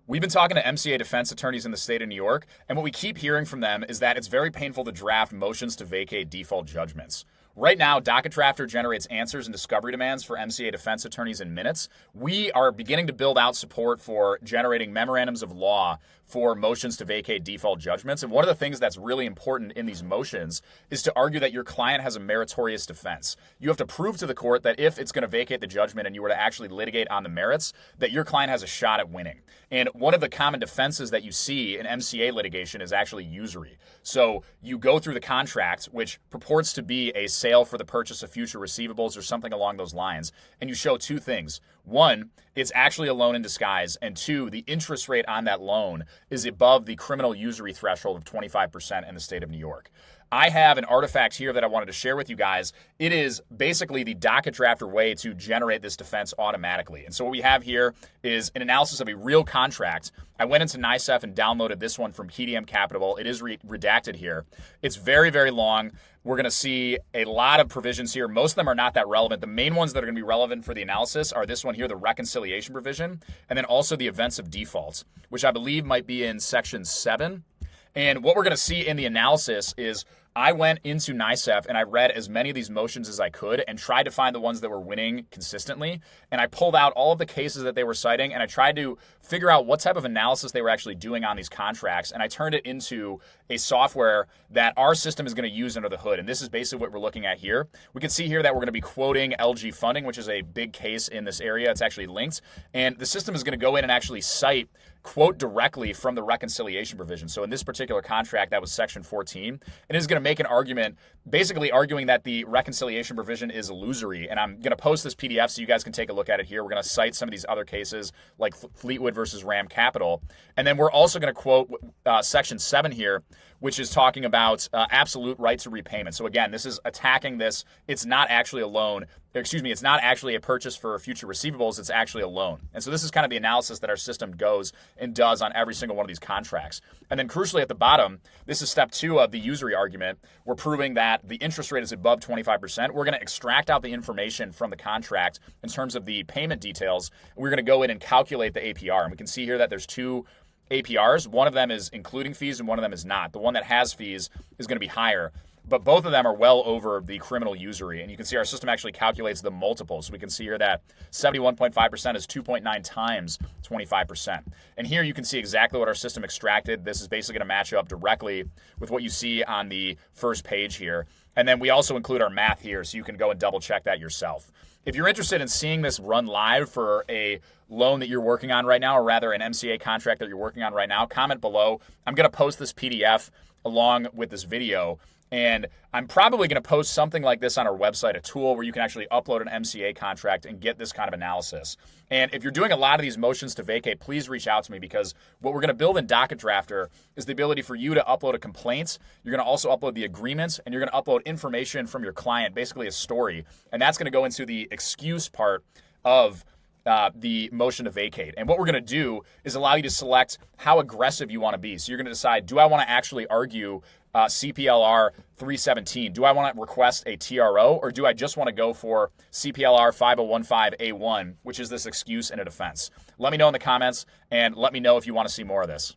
We've been talking to MCA defense attorneys in the state of New York, and what we keep hearing from them is that it's very painful to draft motions to vacate default judgments. Right now, DocketDrafter generates answers and discovery demands for MCA defense attorneys in minutes. We are beginning to build out support for generating memorandums of law for motions to vacate default judgments. And one of the things that's really important in these motions is to argue that your client has a meritorious defense. You have to prove to the court that if it's going to vacate the judgment and you were to actually litigate on the merits, that your client has a shot at winning. And one of the common defenses that you see in MCA litigation is actually usury. So you go through the contract, which purports to be a sale for the purchase of future receivables or something along those lines, and you show two things. One, it's actually a loan in disguise, and two, the interest rate on that loan is above the criminal usury threshold of 25% in the state of New York. I have an artifact here that I wanted to share with you guys. It is basically the DocketDrafter way to generate this defense automatically. And so what we have here is an analysis of a real contract. I went into NYSEF and downloaded this one from KDM Capital. It is redacted here. It's very, very long. We're going to see a lot of provisions here. Most of them are not that relevant. The main ones that are going to be relevant for the analysis are this one here, the reconciliation provision, and then also the events of default, which I believe might be in section 7. And what we're going to see in the analysis is I went into NYSEF and I read as many of these motions as I could and tried to find the ones that were winning consistently. And I pulled out all of the cases that they were citing and I tried to figure out what type of analysis they were actually doing on these contracts. And I turned it into a software that our system is going to use under the hood. And this is basically what we're looking at here. We can see here that we're going to be quoting LG funding, which is a big case in this area. It's actually linked. And the system is going to go in and actually cite quote directly from the reconciliation provision. So in this particular contract, that was section 14. It is going to make an argument, basically arguing that the reconciliation provision is illusory. And I'm going to post this PDF so you guys can take a look at it here. We're going to cite some of these other cases like Fleetwood versus Ram Capital. And then we're also going to quote section 7 here, which is talking about absolute right to repayment. So again, this is attacking this. It's not actually a loan. It's not actually a purchase for future receivables. It's actually a loan. And so this is kind of the analysis that our system goes and does on every single one of these contracts. And then crucially at the bottom, this is step 2 of the usury argument. We're proving that the interest rate is above 25%. We're going to extract out the information from the contract in terms of the payment details. We're going to go in and calculate the APR. And we can see here that there's 2 APRs. One of them is including fees and one of them is not. The one that has fees is going to be higher. But both of them are well over the criminal usury. And you can see our system actually calculates the multiples. So we can see here that 71.5% is 2.9 times 25%. And here you can see exactly what our system extracted. This is basically going to match up directly with what you see on the first page here. And then we also include our math here so you can go and double check that yourself. If you're interested in seeing this run live for a loan that you're working on right now, or rather an MCA contract that you're working on right now, comment below. I'm going to post this PDF along with this video. And I'm probably going to post something like this on our website, a tool where you can actually upload an MCA contract and get this kind of analysis. And if you're doing a lot of these motions to vacate, please reach out to me because what we're going to build in DocketDrafter is the ability for you to upload a complaint. You're going to also upload the agreements and you're going to upload information from your client, basically a story. And that's going to go into the excuse part of the motion to vacate. And what we're going to do is allow you to select how aggressive you want to be. So you're going to decide, do I want to actually argue CPLR 317? Do I want to request a TRO or do I just want to go for CPLR 5015A1, which is this excuse and a defense? Let me know in the comments and let me know if you want to see more of this.